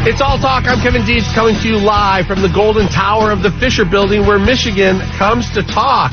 It's All Talk. I'm Kevin Deitz coming to you live from the Golden Tower of the Fisher Building where Michigan comes to talk.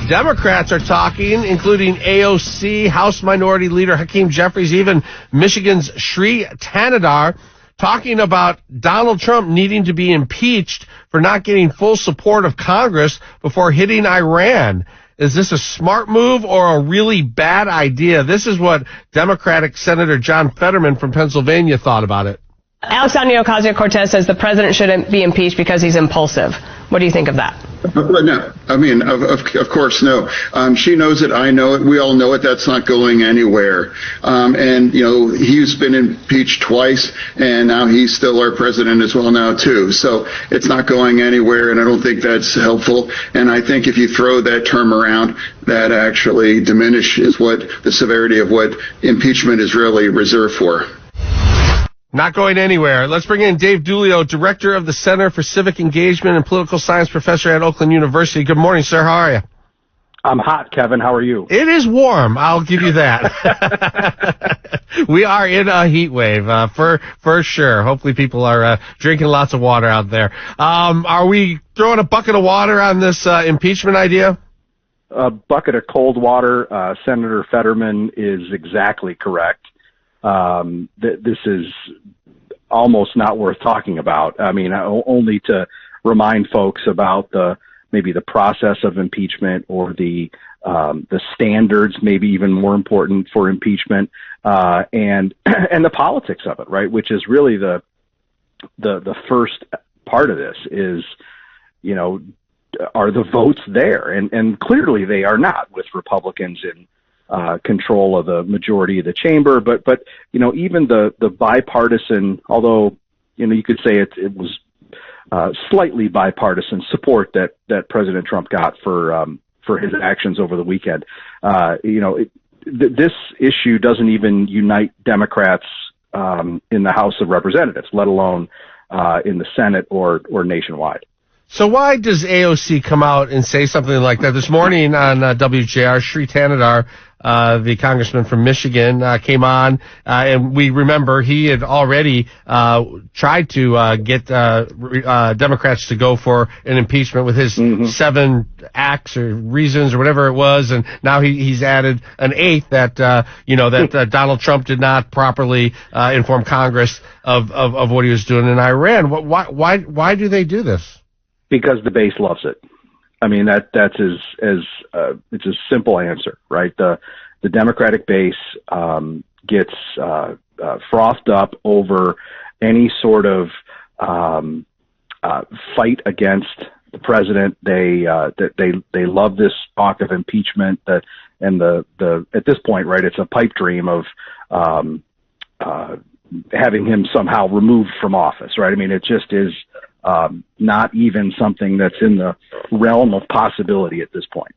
Democrats are talking, including AOC, House Minority Leader Hakeem Jeffries, even Michigan's Sri Tanadar, talking about Donald Trump needing to be impeached for not getting full support of Congress before hitting Iran. Is this a smart move or a really bad idea? This is what Democratic Senator John Fetterman from Pennsylvania thought about it. Alexandria Ocasio-Cortez says the president shouldn't be impeached because he's impulsive. What do you think of that? No, I mean, of course, no. She knows it. I know it. We all know it. That's not going anywhere. And, you know, he's been impeached twice, and now he's still our president as well now, too. So it's not going anywhere, and I don't think that's helpful. And I think if you throw that term around, that actually diminishes what the severity of what impeachment is really reserved for. Not going anywhere. Let's bring in Dave Dulio, Director of the Center for Civic Engagement and Political Science Professor at Oakland University. Good morning, sir. How are you? I'm hot, Kevin. How are you? It is warm. I'll give you that. We are in a heat wave, for sure. Hopefully people are drinking lots of water out there. Are we throwing a bucket of water on this impeachment idea? A bucket of cold water. Senator Fetterman is exactly correct. This is almost not worth talking about. I mean, only to remind folks about maybe the process of impeachment or the standards, maybe even more important for impeachment, and the politics of it, right? Which is really the first part of this is, you know, are the votes there? And clearly they are not, with Republicans in control of the majority of the chamber, but you know, even the bipartisan, although you know you could say it was slightly bipartisan support that President Trump got for his actions over the weekend. You know, this issue doesn't even unite Democrats in the House of Representatives, let alone in the Senate or nationwide. So why does AOC come out and say something like that? This morning on WJR, Sri Tanadar, the congressman from Michigan, came on, and we remember he had already tried to get Democrats to go for an impeachment with his 7 acts or reasons or whatever it was, and now he's added an 8th that that Donald Trump did not properly inform Congress of what he was doing in Iran. Why do they do this? Because the base loves it. I mean, that's it's a simple answer, right? The Democratic base gets frothed up over any sort of fight against the president. They love this talk of impeachment. And at this point, right, it's a pipe dream of having him somehow removed from office, right? I mean, it just is not even something that's in the realm of possibility at this point.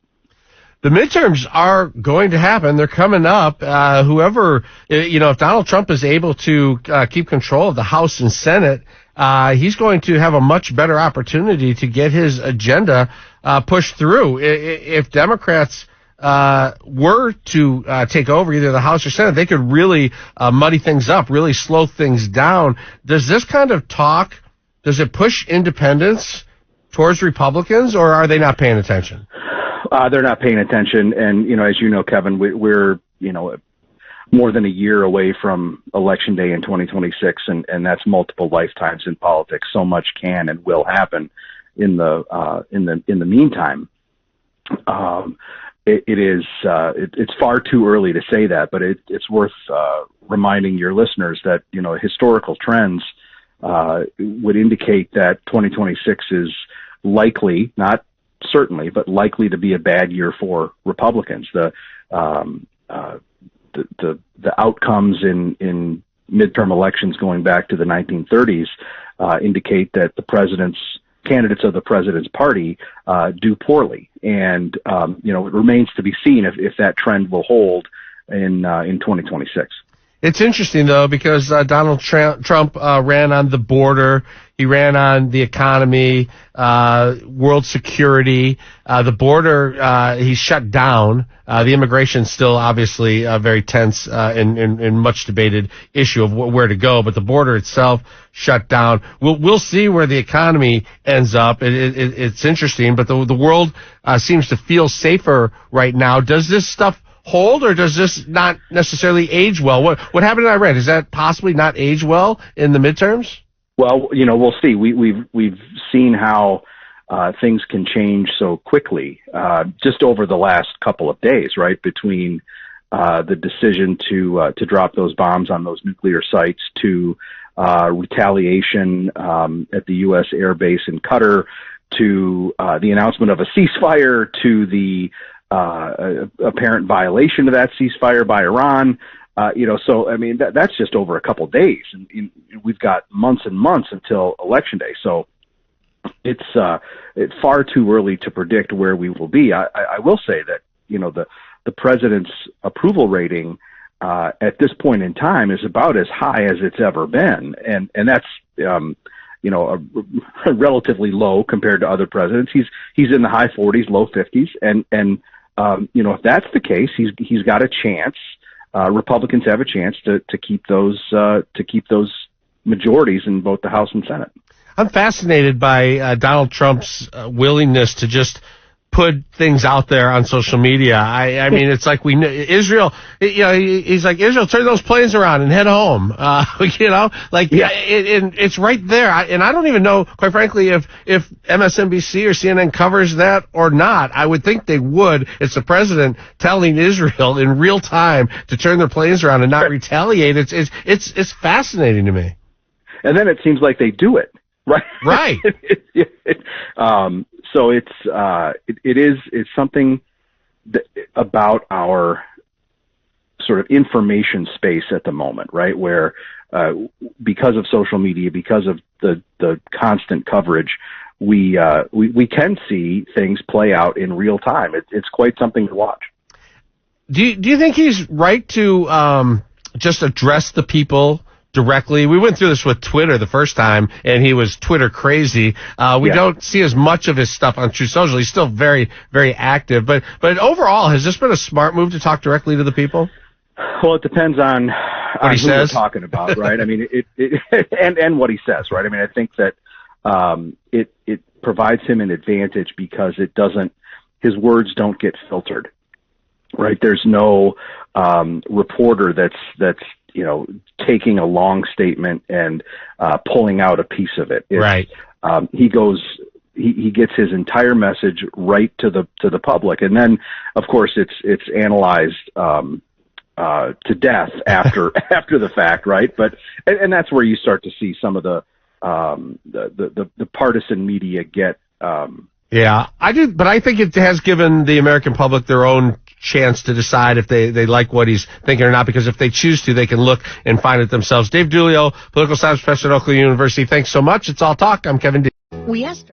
The midterms are going to happen. They're coming up. Whoever, if Donald Trump is able to keep control of the House and Senate, he's going to have a much better opportunity to get his agenda pushed through. If Democrats were to take over either the House or Senate, they could really muddy things up, really slow things down. Does this kind of talk, does it push independents towards Republicans, or are they not paying attention? They're not paying attention. And, as you know, Kevin, we're more than a year away from Election Day in 2026, and that's multiple lifetimes in politics. So much can and will happen in the meantime. It's far too early to say that, but it's worth reminding your listeners that historical trends would indicate that 2026 is likely, not certainly, but likely to be a bad year for Republicans. The outcomes in midterm elections going back to the 1930s indicate that the candidates of the president's party do poorly, and it remains to be seen if that trend will hold in 2026. It's interesting, though, because Donald Trump ran on the border. He ran on the economy, world security. The border, he shut down. The immigration still obviously very tense and much debated issue of where to go, but the border itself shut down. We'll see where the economy ends up. It's interesting, but the world seems to feel safer right now. Does this stuff hold, or does this not necessarily age well? What happened in Iran? Does that possibly not age well in the midterms? Well, we'll see. We've seen how things can change so quickly just over the last couple of days, right? Between the decision to drop those bombs on those nuclear sites, to retaliation at the U.S. Air Base in Qatar, to the announcement of a ceasefire, to the apparent violation of that ceasefire by Iran. So I mean that's just over a couple of days, and we've got months and months until Election Day. So it's far too early to predict where we will be. I will say that the president's approval rating at this point in time is about as high as it's ever been, and that's relatively low compared to other presidents. He's in the high 40s, low 50s, and if that's the case, he's got a chance. Republicans have a chance to keep those majorities in both the House and Senate. I'm fascinated by Donald Trump's willingness to just put things out there on social media. I mean, it's like Israel. He's like, Israel, turn those planes around and head home. It's right there. And I don't even know, quite frankly, if MSNBC or CNN covers that or not. I would think they would. It's the president telling Israel in real time to turn their planes around and not retaliate. It's fascinating to me. And then it seems like they do it. Right. Right. So it's something about our sort of information space at the moment, right? Where, because of social media, because of the constant coverage, we can see things play out in real time. It's quite something to watch. Do you think he's right to, just address the people directly? We went through this with Twitter the first time, and he was Twitter crazy. We don't see as much of his stuff on Truth Social. He's still very, very active. But overall, has this been a smart move to talk directly to the people? Well, it depends on what he says. We're talking about, right? I mean, and what he says, right? I mean, I think that it provides him an advantage because his words don't get filtered, right? There's no reporter that's taking a long statement and pulling out a piece of it. Right. He gets his entire message right to the public, and then of course it's analyzed to death after the fact, right? But and that's where you start to see some of the partisan media get. Yeah, I do, but I think it has given the American public their own chance to decide if they like what he's thinking or not, because if they choose to, they can look and find it themselves. Dave Dulio, political science professor at Oakland University, thanks so much. It's All Talk. I'm Kevin Deitz. We asked